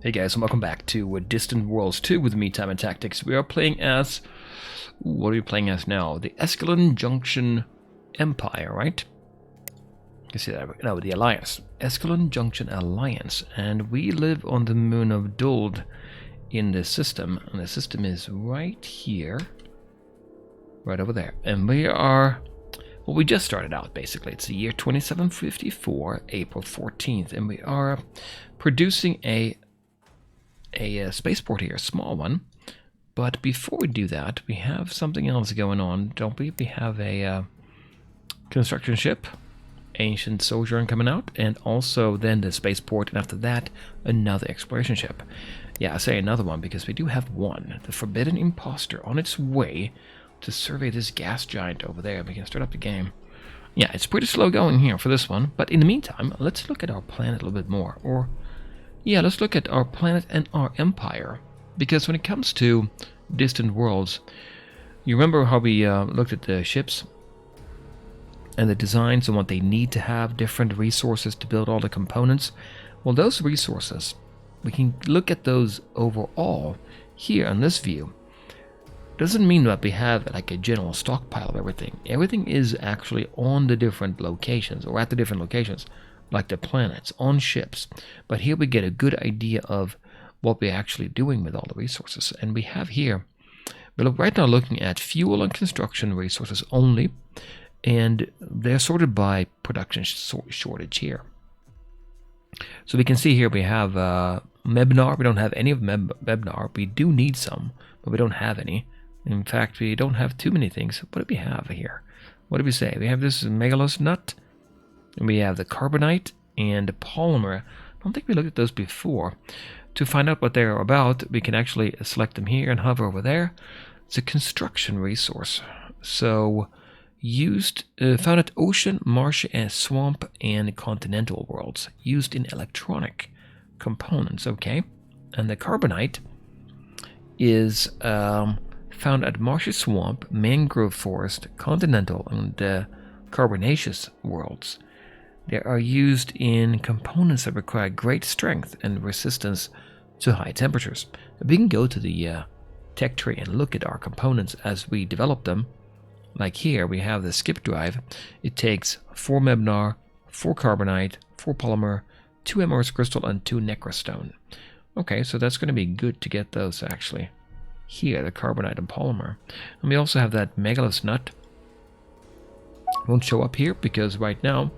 Hey guys, and welcome back to Distant Worlds 2 with me, Time and Tactics. We are playing as... what are we playing as now? The Caslon Junction Empire, right? You can see that. No, the Alliance. Caslon Junction Alliance. And we live on the moon of Duild in the system. And the system is right here. Right over there. And we are... well, we just started out, basically. It's the year 2754, April 14th. And we are producing a spaceport here, a small one. But before we do that, we have something else going on, don't we? We have a construction ship, Ancient Sojourn coming out, and also then the spaceport, and after that, another exploration ship. Yeah, I say another one because we do have one, the Forbidden Imposter, on its way to survey this gas giant over there. We can start up the game. Yeah, it's pretty slow going here for this one, but in the meantime, let's look at our planet a little bit more, or... yeah, let's look at our planet and our empire. Because when it comes to Distant Worlds, you remember how we looked at the ships and the designs and what they need to have, different resources to build all the components? Well, those resources, we can look at those overall here in this view. Doesn't mean that we have like a general stockpile of everything. Everything is actually on the different locations, or at the different locations, like the planets, on ships. But here we get a good idea of what we're actually doing with all the resources. And we have here, we're right now looking at fuel and construction resources only, and they're sorted by production shortage here. So we can see here we have Mebnar. We don't have any of Mebnar. We do need some, but we don't have any. In fact, we don't have too many things. What do we have here? What do we say? We have this megalos nut. And we have the carbonite and the polymer. I don't think we looked at those before. To find out what they're about, we can actually select them here and hover over there. It's a construction resource. So, used, found at ocean, marsh, and swamp, and continental worlds. Used in electronic components, okay. And the carbonite is found at marshy swamp, mangrove forest, continental, and carbonaceous worlds. They are used in components that require great strength and resistance to high temperatures. We can go to the tech tree and look at our components as we develop them. Like here, we have the skip drive. It takes 4 Mebnar, 4 carbonite, 4 polymer, 2 amorous crystal, and 2 necrostone. Okay, so that's going to be good to get those actually. Here, the carbonite and polymer. And we also have that megalos nut. Won't show up here because right now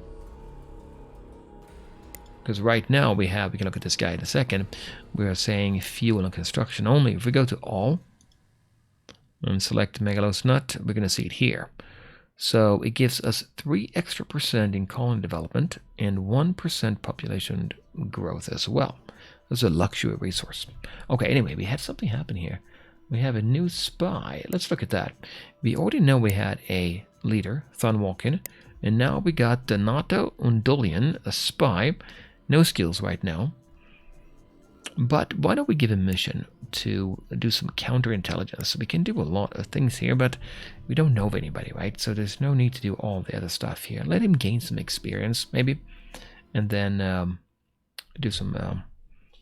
we can look at this guy in a second, we are saying fuel and construction only. If we go to all and select megalos nut, we're going to see it here. So it gives us 3% extra in colony development and 1% population growth as well. That's a luxury resource. Okay, anyway, we have something happen here. We have a new spy. Let's look at that. We already know we had a leader, Thunwalkin, and now we got Donato Undulian, a spy. No skills right now. But why don't we give him a mission to do some counterintelligence? We can do a lot of things here, but we don't know of anybody, right? So there's no need to do all the other stuff here. Let him gain some experience, maybe. And then do some,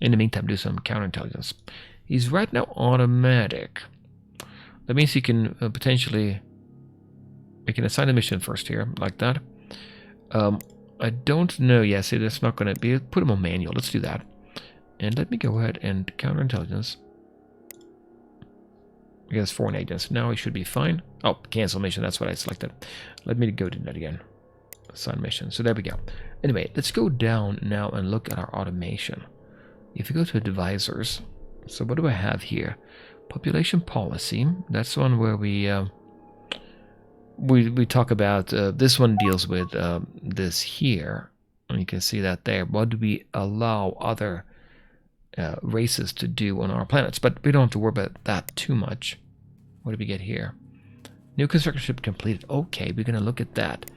in the meantime, do some counterintelligence. He's right now automatic. That means he can potentially... we can assign a mission first here, like that. I don't know. Yeah, see, that's not going to be... put him on manual. Let's do that. And let me go ahead and counterintelligence. He has foreign agents. Now he should be fine. Oh, cancel mission. That's what I selected. Let me go to that again. Assign mission. So there we go. Anyway, let's go down now and look at our automation. If you go to advisors... so what do I have here? Population policy. That's one where we talk about, this one deals with this here. And you can see that there. What do we allow other races to do on our planets? But we don't have to worry about that too much. What do we get here? New construction ship completed. Okay, we're going to look at that.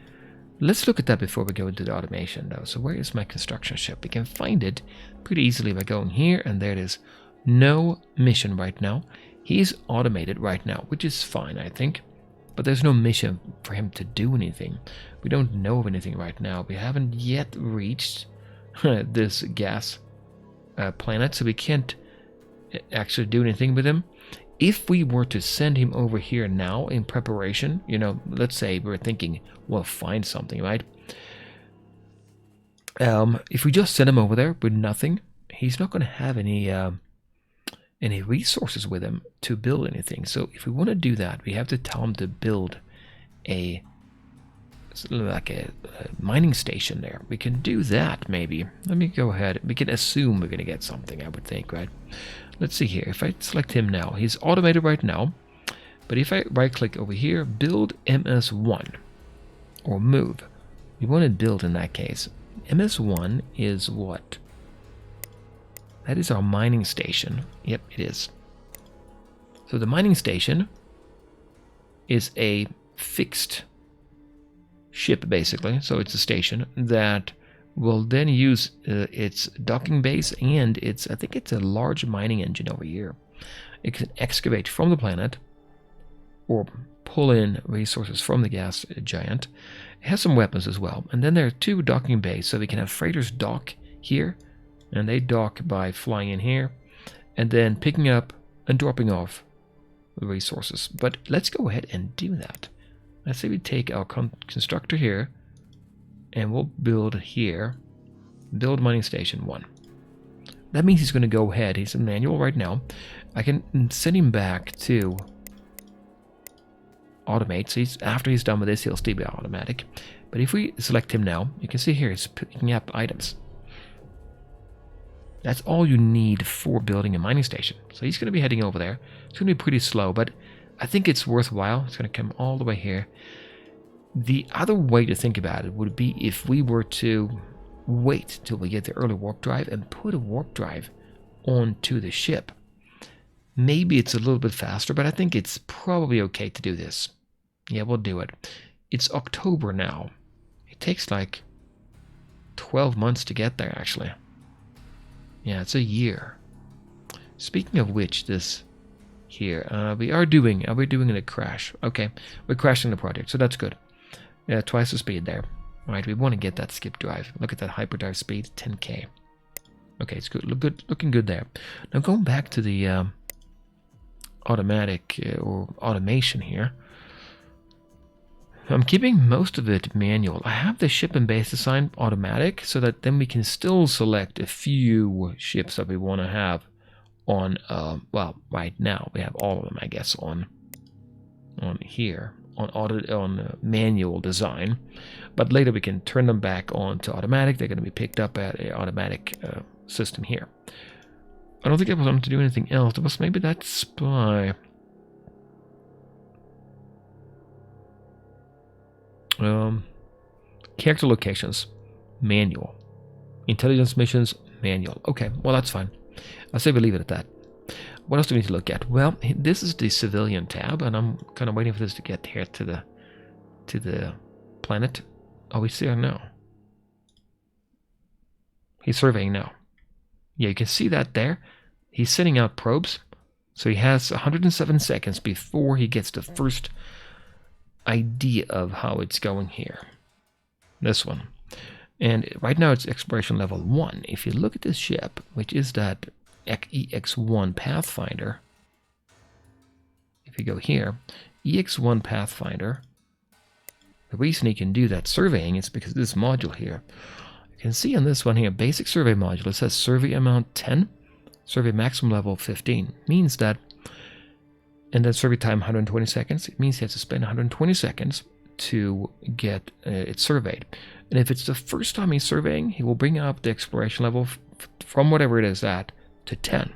Let's look at that before we go into the automation though. So where is my construction ship? We can find it pretty easily by going here, and there it is. No mission right now. He's automated right now, which is fine, I think. But there's no mission for him to do anything. We don't know of anything right now. We haven't yet reached this gas planet, so we can't actually do anything with him. If we were to send him over here now in preparation, you know, let's say we're thinking we'll find something, right? If we just send him over there with nothing, he's not going to have any resources with him to build anything. So if we want to do that, we have to tell him to build a mining station there. We can do that maybe. Let me go ahead. We can assume we're going to get something, I would think, right? Let's see here. If I select him now, he's automated right now. But if I right click over here, build MS1 or move, we want to build in that case. MS1 is what? That is our mining station. Yep, it is. So the mining station is a fixed ship, basically. So it's a station that will then use its docking base and its, I think it's a large mining engine over here. It can excavate from the planet or pull in resources from the gas giant. It has some weapons as well. And then there are 2 docking bays, so we can have freighters dock here, and they dock by flying in here and then picking up and dropping off the resources. But let's go ahead and do that. Let's say we take our constructor here and we'll build here, build mining station 1. That means he's going to go ahead. He's in manual right now. I can send him back to automate. So after he's done with this, he'll still be automatic. But if we select him now, you can see here he's picking up items. That's all you need for building a mining station. So he's going to be heading over there. It's going to be pretty slow, but I think it's worthwhile. It's going to come all the way here. The other way to think about it would be if we were to wait till we get the early warp drive and put a warp drive onto the ship. Maybe it's a little bit faster, but I think it's probably okay to do this. Yeah, we'll do it. It's October now. It takes like 12 months to get there, actually. Yeah, it's a year. Speaking of which, this here, are we doing a crash? Okay, we're crashing the project, so that's good. Yeah, twice the speed there. All right, we want to get that skip drive. Look at that hyperdrive speed, 10K. Okay, it's good. Looking good there. Now going back to the automatic or automation here. I'm keeping most of it manual. I have the ship and base assigned automatic so that then we can still select a few ships that we want to have on, well, right now we have all of them, I guess, on here, on manual design. But later we can turn them back on to automatic. They're going to be picked up at an automatic system here. I don't think I was on to do anything else. It was maybe that spy. Character locations, manual. Intelligence missions, manual. Okay, well that's fine. I'll say we leave it at that. What else do we need to look at? Well, this is the civilian tab, and I'm kind of waiting for this to get here to the planet. Oh, he's there now. He's surveying now. Yeah, you can see that there. He's sending out probes. So he has 107 seconds before he gets the first idea of how it's going here. This one. And right now it's exploration level 1. If you look at this ship, which is that EX1 Pathfinder, if you go here, EX1 Pathfinder, the reason he can do that surveying is because of this module here. You can see on this one here, basic survey module, it says survey amount 10, survey maximum level 15. Means that, and then survey time 120 seconds, it means he has to spend 120 seconds to get it surveyed. And if it's the first time he's surveying, he will bring up the exploration level from whatever it is at to 10.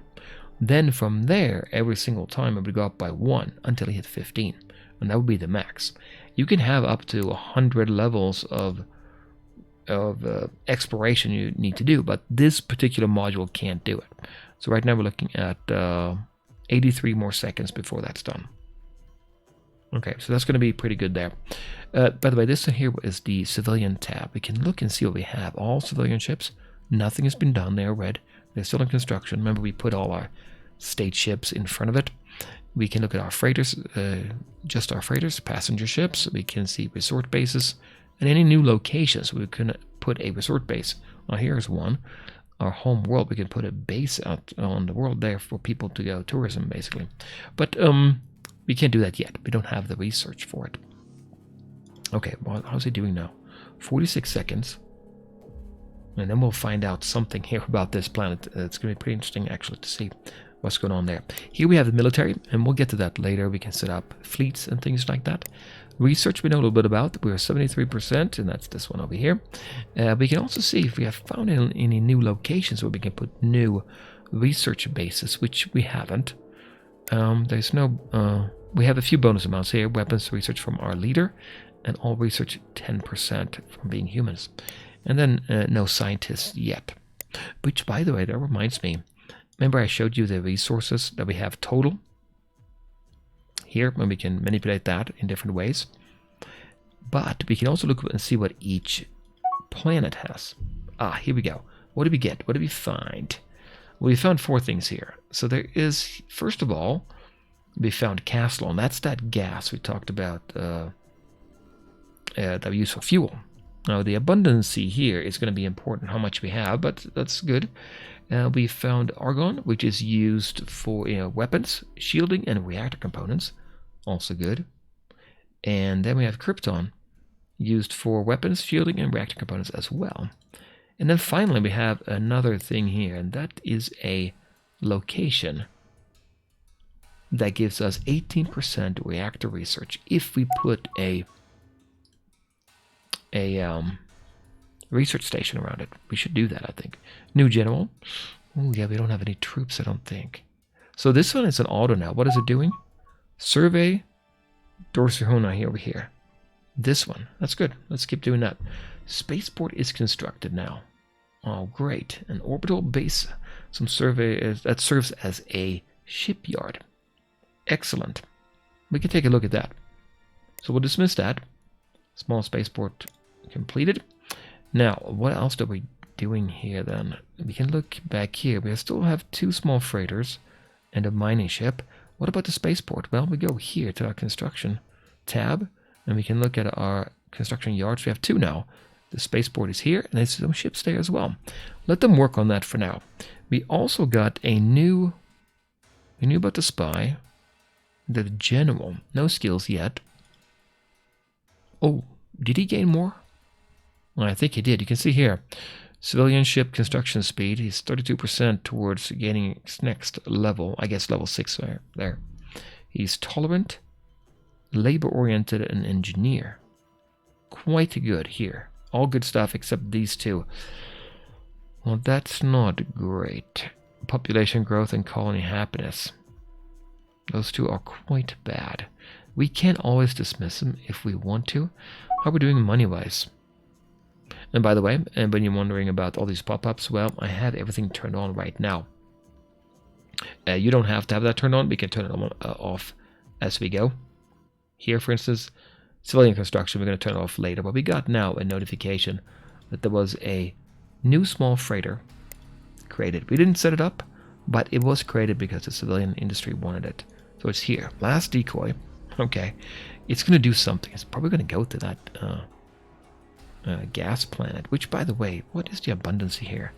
Then from there, every single time it would go up by 1 until he hit 15. And that would be the max. You can have up to 100 levels of exploration you need to do, but this particular module can't do it. So right now we're looking at 83 more seconds before that's done. Okay, so that's going to be pretty good there. By the way, this here is the civilian tab. We can look and see what we have. All civilian ships. Nothing has been done. They are red. They're still in construction. Remember, we put all our state ships in front of it. We can look at our freighters, just our freighters, passenger ships. We can see resort bases and any new locations. We can put a resort base. Well, here's one. our home world, we can put a base out on the world there for people to go tourism, basically. But we can't do that yet. We don't have the research for it. Okay, well, how's he doing now? 46 seconds. And then we'll find out something here about this planet. It's going to be pretty interesting, actually, to see what's going on there. Here we have the military, and we'll get to that later. We can set up fleets and things like that. Research we know a little bit about. We're 73%, and that's this one over here. We can also see if we have found any new locations where we can put new research bases, which we haven't. There's no... we have a few bonus amounts here. Weapons research from our leader, and all research 10% from being humans. And then no scientists yet. Which, by the way, that reminds me. Remember I showed you the resources that we have total? Here, when we can manipulate that in different ways. But we can also look and see what each planet has. Ah, here we go. What did we get? What did we find? Well, we found 4 things here. So there is, first of all, we found Caslon. That's that gas we talked about that we use for fuel. Now, the abundancy here is going to be important, how much we have, but that's good. We found argon, which is used for weapons, shielding, and reactor components. Also good. And then we have krypton, used for weapons, shielding, and reactor components as well. And then finally, we have another thing here, and that is a location that gives us 18% reactor research if we put a research station around it. We should do that, I think. New general. Oh yeah, we don't have any troops, I don't think. So this one is an auto now. What is it doing? Survey Dorsihona here over here. This one. That's good. Let's keep doing that. Spaceport is constructed now. Oh, great. An orbital base. Some survey that serves as a shipyard. Excellent. We can take a look at that. So we'll dismiss that. Small spaceport completed. Now, what else are we doing here then? We can look back here. We still have 2 small freighters and a mining ship. What about the spaceport? Well, we go here to our construction tab, and we can look at our construction yards. We have 2 now. The spaceport is here, and there's some ships there as well. Let them work on that for now. We also got a new... We knew about the spy. The general. No skills yet. Oh, did he gain more? Well, I think he did. You can see here. Civilian ship construction speed. He's 32% towards gaining his next level. I guess level 6 there. He's tolerant, labor-oriented, and engineer. Quite good here. All good stuff except these 2. Well, that's not great. Population growth and colony happiness. Those 2 are quite bad. We can't always dismiss them if we want to. How are we doing money-wise? And by the way, and when you're wondering about all these pop-ups, well, I have everything turned on right now. You don't have to have that turned on. We can turn it off as we go. Here, for instance, civilian construction, we're going to turn it off later. But we got now a notification that there was a new small freighter created. We didn't set it up, but it was created because the civilian industry wanted it. So it's here. Last decoy. Okay. It's going to do something. It's probably going to go to that gas planet. Which, by the way, what is the abundancy here?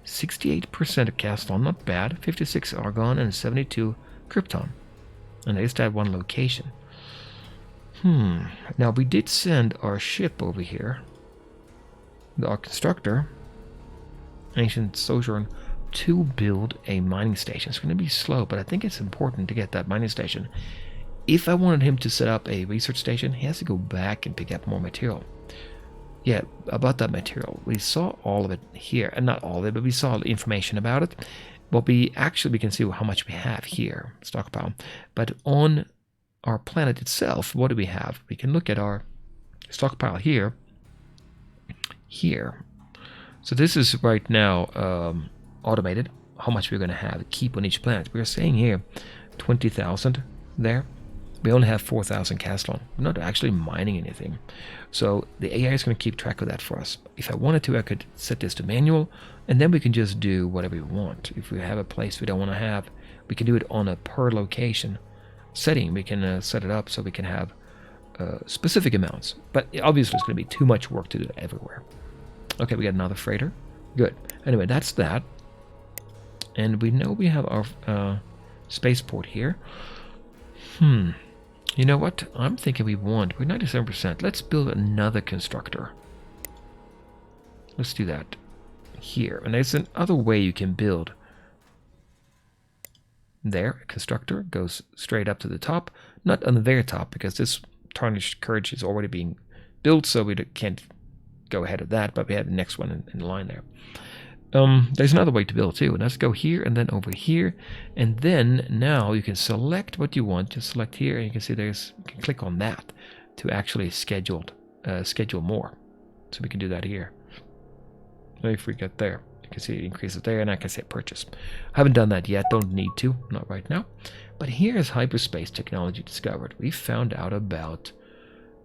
68% of Caslon, not bad. 56 argon and 72 krypton. And there's that one location. Now, we did send our ship over here. Our constructor, Ancient Sojourn, to build a mining station. It's going to be slow, but I think it's important to get that mining station. If I wanted him to set up a research station, he has to go back and pick up more material. Yeah, about that material. We saw all of it here. And not all of it, but we saw information about it. But we can see how much we have here, stockpile. But on our planet itself, what do we have? We can look at our stockpile here. So this is right now automated, how much we're going to keep on each planet. We're saying here 20,000 there. We only have 4,000 Caslon. We're not actually mining anything. So the AI is going to keep track of that for us. If I wanted to, I could set this to manual, and then we can just do whatever we want. If we have a place we don't want to have, we can do it on a per location setting. We can set it up so we can have specific amounts. But obviously it's going to be too much work to do it everywhere. Okay, we got another freighter. Good. Anyway, that's that. And we know we have our spaceport here. You know what? I'm thinking we're 97%. Let's build another constructor. Let's do that here. And there's another way you can build. There, a constructor goes straight up to the top. Not on the very top, because this tarnished courage is already being built, so we can't go ahead of that, but we have the next one in line there. There's another way to build too, and let's go here and then over here, and then now you can select what you want. Just select here, and you can see you can click on that to actually schedule more. So we can do that here. If we get there, you can see it increases there, and I can say purchase. I haven't done that yet, don't need to, not right now. But here's hyperspace technology discovered. We found out about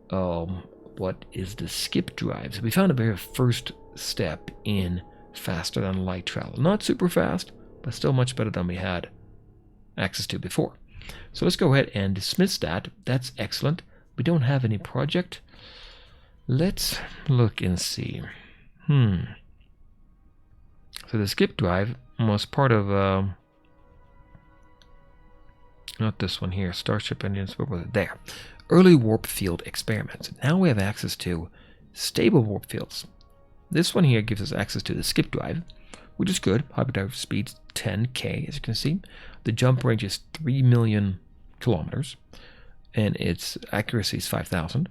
what is the skip drive. So we found the very first step in faster than light travel. Not super fast, but still much better than we had access to before. So let's go ahead and dismiss that. That's excellent. We don't have any project. Let's look and see. So the skip drive was part of not this one here, Starship engines, what was it? There. Early warp field experiments. Now we have access to stable warp fields. This one here gives us access to the skip drive, which is good. Hyperdrive speed 10k, as you can see. The jump range is 3 million kilometers, and its accuracy is 5,000.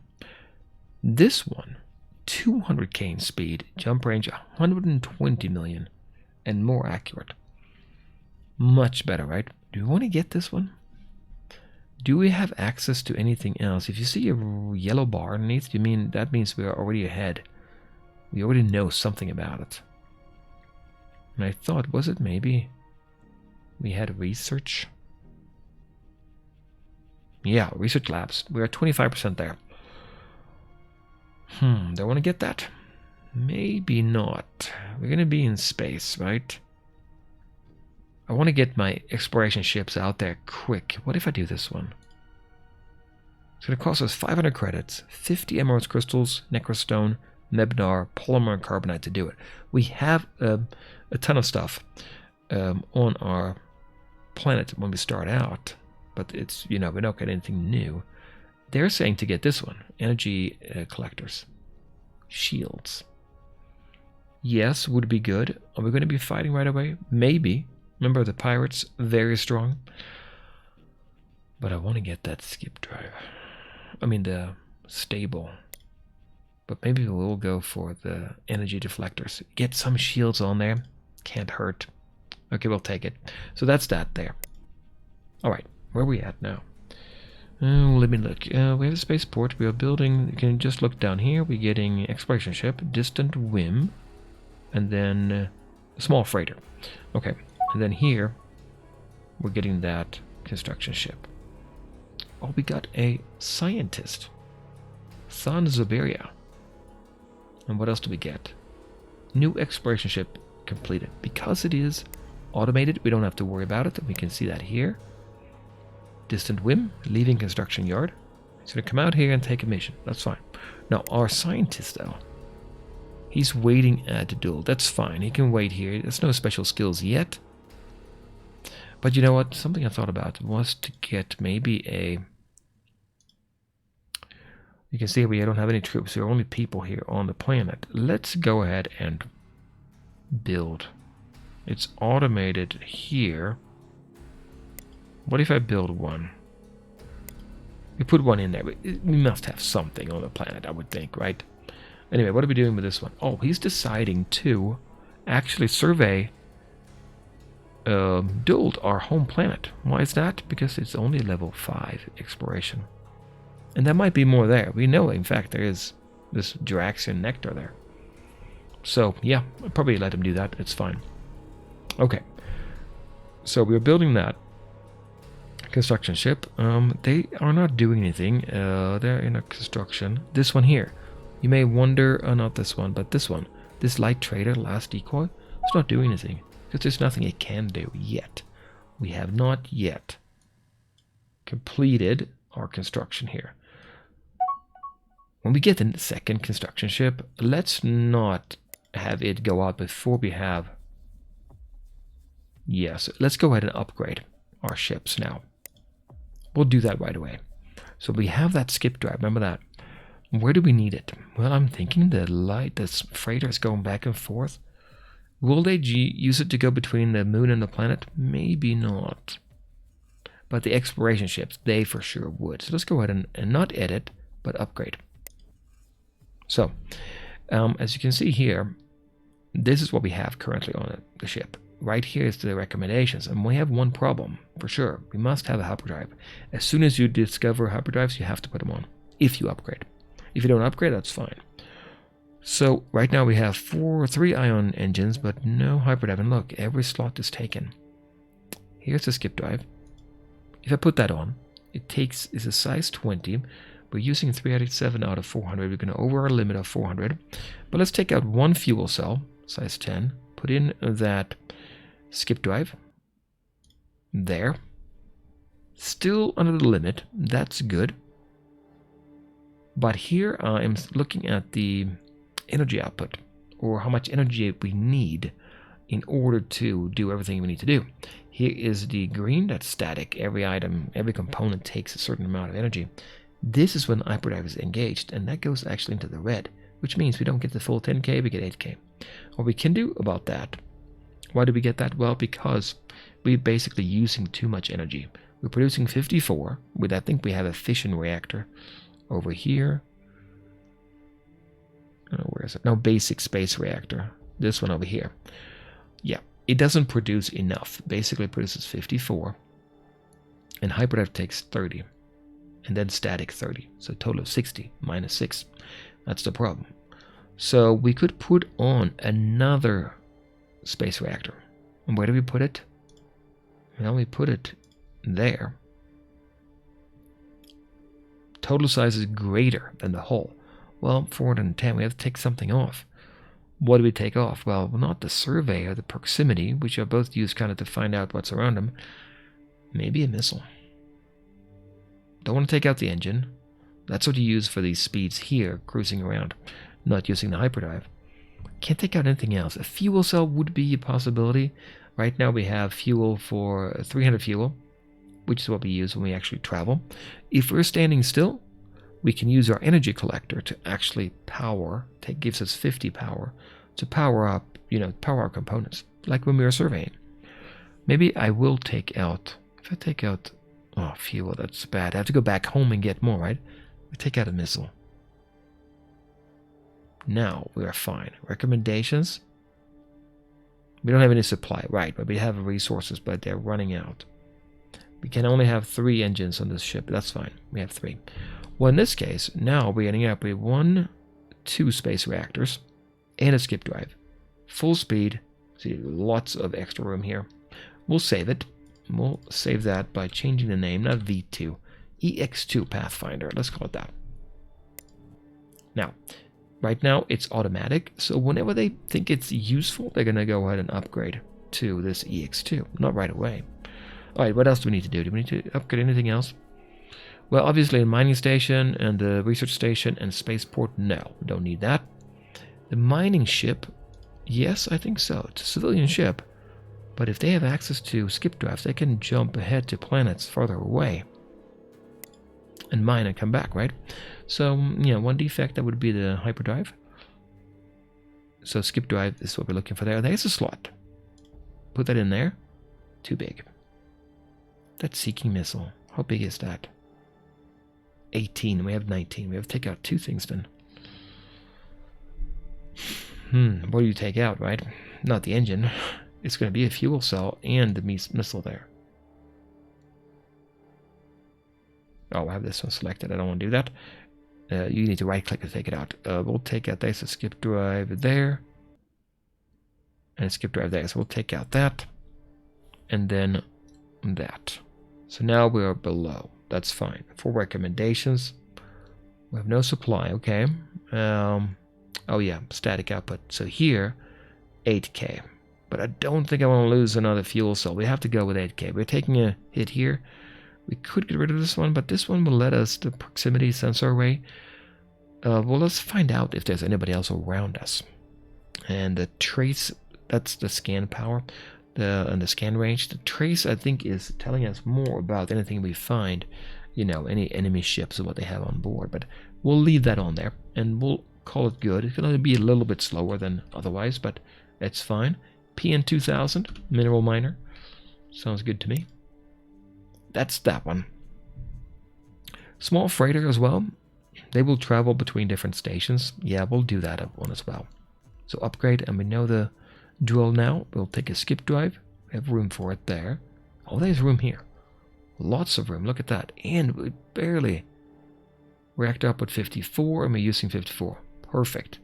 This one, 200k in speed, jump range 120 million, and more accurate. Much better, right? Do you want to get this one? Do we have access to anything else? If you see a yellow bar underneath, that means we are already ahead. We already know something about it. And I thought, was it maybe we had research? Yeah, research labs. We're at 25% there. Do I want to get that? Maybe not. We're going to be in space, right? I want to get my exploration ships out there quick. What if I do this one? It's going to cost us 500 credits, 50 emerald crystals, necrostone, mebnar, polymer, and carbonite to do it. We have a ton of stuff on our planet when we start out, but it's, we don't get anything new. They're saying to get this one, energy collectors, shields. Yes, would be good. Are we going to be fighting right away? Maybe. Remember the pirates, very strong. But I want to get that skip drive. I mean the stable. But maybe we'll go for the energy deflectors. Get some shields on there. Can't hurt. Okay, we'll take it. So that's that there. Alright, where are we at now? Let me look. We have a spaceport. We are building. You can just look down here. We're getting exploration ship, distant whim, and then a small freighter. Okay, and then here we're getting that construction ship. Oh, we got a scientist, San Zuberia. And what else do we get? New exploration ship completed. Because it is automated, we don't have to worry about it. We can see that here. Distant whim, leaving construction yard. He's going to come out here and take a mission. That's fine. Now, our scientist, though, he's waiting at Duild. That's fine. He can wait here. There's no special skills yet. But you know what? Something I thought about was to get maybe a... You can see we don't have any troops. There are only people here on the planet. Let's go ahead and build. It's automated here. What if I build one? We put one in there. We must have something on the planet, I would think, right? Anyway, what are we doing with this one? Oh, he's deciding to actually survey Duild, our home planet. Why is that? Because it's only level 5 exploration. And there might be more there. We know, in fact, there is this Draxian nectar there. So, yeah, I'll probably let him do that. It's fine. Okay. So we're building that construction ship. They are not doing anything. They're in a construction. This one here. You may wonder, not this one, but this one. This light trader, last decoy, it's not doing anything. Because there's nothing it can do yet. We have not yet completed our construction here. When we get the second construction ship, let's not have it go out before we have... Yes, let's go ahead and upgrade our ships now. We'll do that right away. So we have that skip drive, remember that. Where do we need it? Well, I'm thinking this freighter is going back and forth. Will they use it to go between the moon and the planet? Maybe not. But the exploration ships, they for sure would. So let's go ahead and not edit, but upgrade. So, as you can see here, this is what we have currently on the ship. Right here is the recommendations, and we have one problem, for sure. We must have a hyperdrive. As soon as you discover hyperdrives, you have to put them on, if you upgrade. If you don't upgrade, that's fine. So, right now we have 3 ion engines, but no hyperdrive. And look, every slot is taken. Here's the skip drive. If I put that on, it's a size 20. We're using 387 out of 400. We're going to over our limit of 400. But let's take out one fuel cell, size 10. Put in that skip drive. There. Still under the limit. That's good. But here I am looking at the energy output, or how much energy we need in order to do everything we need to do. Here is the green, that's static. Every item, every component takes a certain amount of energy. This is when the hyperdrive is engaged, and that goes actually into the red, which means we don't get the full 10K, we get 8K. What we can do about that, why do we get that? Well, because we're basically using too much energy. We're producing 54, with I think we have a fission reactor over here. Oh, where is it? No, basic space reactor. This one over here. Yeah, it doesn't produce enough. Basically, it produces 54. And hyperdrive takes 30. And then static 30. So a total of 60 minus 6. That's the problem. So we could put on another space reactor. And where do we put it? Well, we put it there. Total size is greater than the whole. Well, 410, we have to take something off. What do we take off? Well, not the survey or the proximity, which are both used kind of to find out what's around them. Maybe a missile. Don't want to take out the engine. That's what you use for these speeds here, cruising around, not using the hyperdrive. Can't take out anything else. A fuel cell would be a possibility. Right now we have fuel for 300 fuel, which is what we use when we actually travel. If we're standing still, we can use our energy collector to actually power, gives us 50 power, to power up, power our components, like when we were surveying. Maybe I will take out, if I take out, fuel, that's bad. I have to go back home and get more, right? We take out a missile. Now we are fine. Recommendations. We don't have any supply, right, but we have resources, but they're running out. We can only have 3 engines on this ship. That's fine. We have 3. Well, in this case, now we're ending up with 2 space reactors and a skip drive. Full speed. See, lots of extra room here. We'll save it. We'll save that by changing the name, not V2. EX2 Pathfinder. Let's call it that. Now, right now it's automatic, so whenever they think it's useful, they're going to go ahead and upgrade to this EX2. Not right away. Alright, what else do we need to do? Do we need to upgrade anything else? Well, obviously the mining station and the research station and spaceport, no, don't need that. The mining ship, yes, I think so. It's a civilian ship. But if they have access to skip drives, they can jump ahead to planets farther away and mine and come back, right? So, one defect, that would be the hyperdrive. So skip drive is what we're looking for there. There's a slot. Put that in there. Too big. That seeking missile, how big is that? 18, we have 19. We have to take out 2 things then. What do you take out, right? Not the engine. It's going to be a fuel cell and the missile there. Oh, I have this one selected. I don't want to do that. You need to right click to take it out. We'll take out, there's a skip drive there. And a skip drive there. So we'll take out that. And then that. So now we are below. That's fine. For recommendations, we have no supply. Okay. Oh yeah, static output. So here, 8K. But I don't think I want to lose another fuel cell. We have to go with 8K. We're taking a hit here. We could get rid of this one, but this one will let us the proximity sensor array. Well, let's find out if there's anybody else around us. And the trace, that's the scan power, and the scan range. The trace, I think, is telling us more about anything we find, you know, any enemy ships and what they have on board. But we'll leave that on there, and we'll call it good. It's going to be a little bit slower than otherwise, but it's fine. PN 2000, mineral miner. Sounds good to me. That's that one. Small freighter as well. They will travel between different stations. Yeah, we'll do that one as well. So upgrade, and we know the Duild now. We'll take a skip drive. We have room for it there. Oh, there's room here. Lots of room. Look at that. And we barely reactor output 54, and we're using 54. Perfect.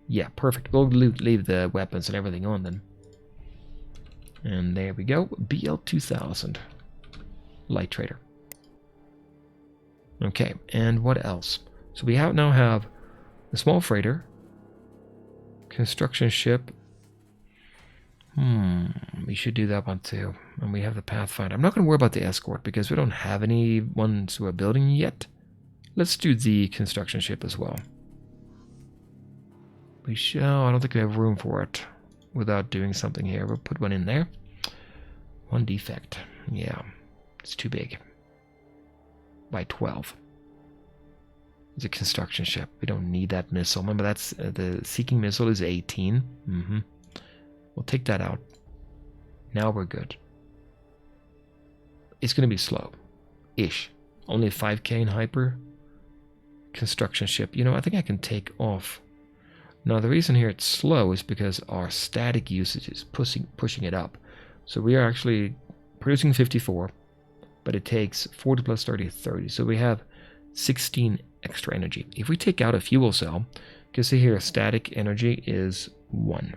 Yeah, perfect. We'll leave the weapons and everything on then. And there we go. BL 2000. Light trader. Okay, and what else? So we now have the small freighter, construction ship. We should do that one too. And we have the Pathfinder. I'm not going to worry about the escort because we don't have any ones who are building yet. Let's do the construction ship as well. We shall. I don't think we have room for it without doing something here. We'll put one in there. One defect. Yeah, it's too big. By 12. It's a construction ship. We don't need that missile. Remember, that's the seeking missile is 18. We'll take that out. Now we're good. It's going to be slow-ish. Only 5k in hyper. Construction ship. You know, I think I can take off. Now, the reason here it's slow is because our static usage is pushing it up. So we are actually producing 54, but it takes 40 plus 30, 30. So we have 16 extra energy. If we take out a fuel cell, you can see here static energy is 1.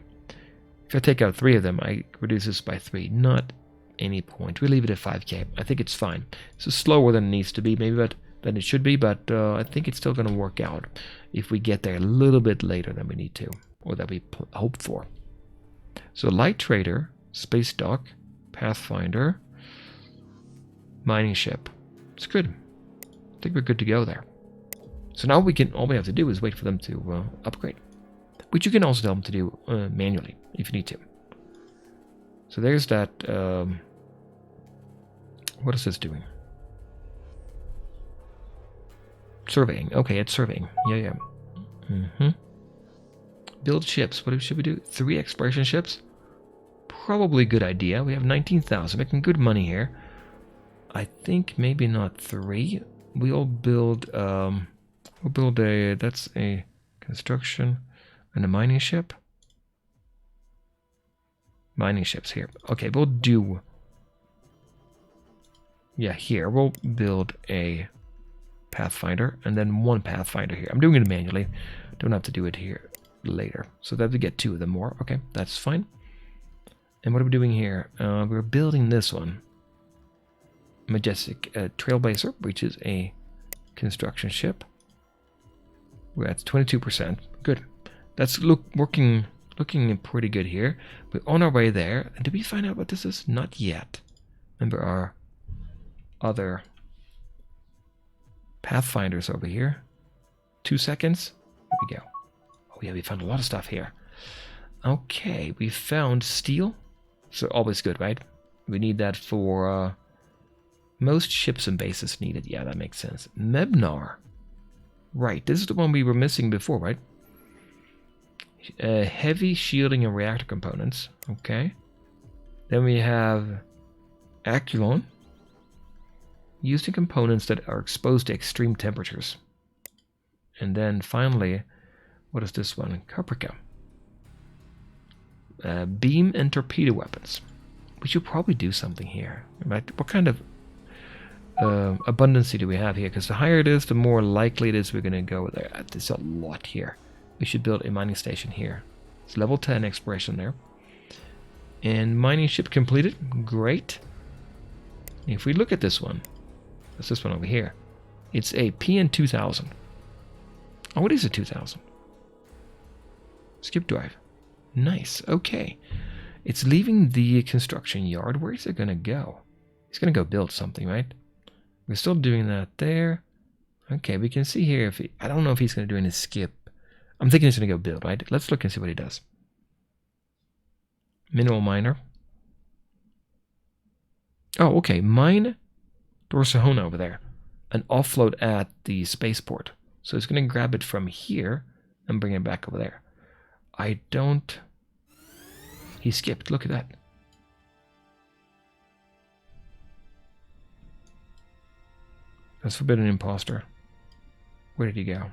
If I take out 3 of them, I reduce this by 3. Not any point. We leave it at 5k. I think it's fine. This is slower than it needs to be, maybe, but than it should be, but I think it's still going to work out if we get there a little bit later than we need to, or that we hope for. So light trader, space dock, Pathfinder, mining ship. It's good. I think we're good to go there. So now all we have to do is wait for them to upgrade, which you can also tell them to do manually if you need to. So there's that. What is this doing? Surveying. Okay, it's surveying. Yeah. Build ships. What should we do? 3 exploration ships? Probably a good idea. We have 19,000. Making good money here. I think maybe not 3. We'll build that's a construction and a mining ship. Mining ships here. Okay, we'll do. Yeah, here we'll build a Pathfinder and then 1 Pathfinder here. I'm doing it manually. Don't have to do it here later. So that we get 2 of them more. Okay, that's fine. And what are we doing here? We're building this one. Majestic Trailblazer, which is a construction ship. We're at 22%. Good. That's looking pretty good here. We're on our way there. And did we find out what this is? Not yet. Remember our other Pathfinders over here. 2 seconds. Here we go. Oh yeah, we found a lot of stuff here. Okay, we found steel. So always good, right? We need that for most ships and bases needed. Yeah, that makes sense. Mebnar. Right, this is the one we were missing before, right? Heavy shielding and reactor components. Okay. Then we have Caslon. Using components that are exposed to extreme temperatures. And then finally, what is this one? Caprica. Beam and torpedo weapons. We should probably do something here. Right? What kind of abundancy do we have here? Because the higher it is, the more likely it is we're going to go there. There's a lot here. We should build a mining station here. It's level 10 exploration there. And mining ship completed. Great. If we look at this one, that's this one over here. It's a PN 2000. Oh, it is a 2000. Skip drive. Nice. Okay. It's leaving the construction yard. Where is it going to go? It's going to go build something, right? We're still doing that there. Okay, we can see here if I don't know if he's going to do any skip. I'm thinking he's going to go build, right? Let's look and see what he does. Mineral miner. Oh, okay. Mine Dorsahona over there. And offload at the spaceport. So it's going to grab it from here and bring it back over there. I don't... He skipped. Look at that. That's Forbidden Imposter. Where did he go?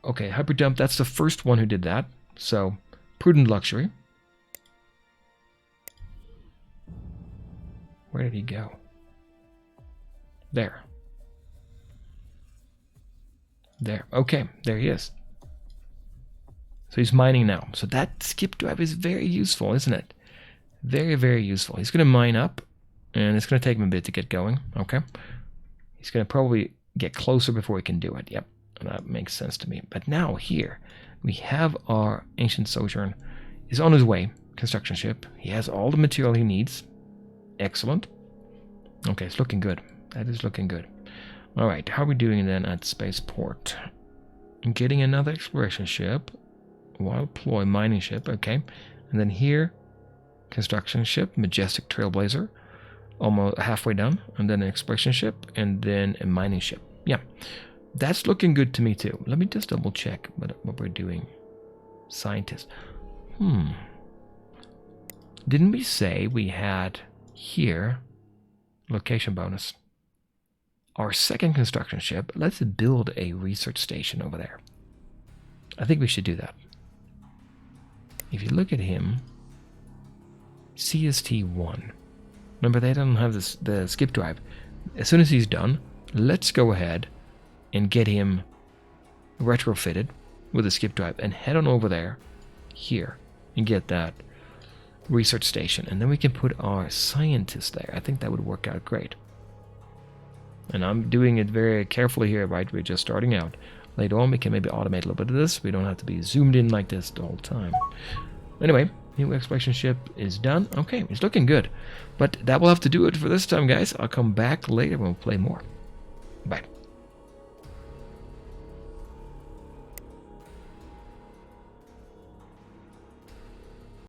Okay, Hyperdump. That's the first one who did that. So, Prudent Luxury. Where did he go? There. There. Okay, there he is. So he's mining now. So that skip drive is very useful, isn't it? Very, very useful. He's going to mine up, and it's going to take him a bit to get going. Okay. He's going to probably get closer before he can do it. Yep, that makes sense to me. But now here, we have our Ancient Sojourn. He's on his way. Construction ship. He has all the material he needs. Excellent. Okay, it's looking good. That is looking good. Alright, how are we doing then at Spaceport? Getting another exploration ship. Wild Ploy mining ship, okay. And then here, construction ship, Majestic Trailblazer. Almost halfway done. And then an exploration ship, and then a mining ship. Yeah, that's looking good to me too. Let me just double check what we're doing. Scientist. Didn't we say we had here location bonus? Our second construction ship, let's build a research station over there. I think we should do that. If you look at him, CST1. Remember, they don't have the skip drive. As soon as he's done, let's go ahead and get him retrofitted with a skip drive and head on over there, here, and get that research station. And then we can put our scientist there. I think that would work out great. And I'm doing it very carefully here, right? We're just starting out. Later on, we can maybe automate a little bit of this. We don't have to be zoomed in like this the whole time. Anyway, new exploration ship is done. Okay, it's looking good. But that will have to do it for this time, guys. I'll come back later when we'll play more. Bye.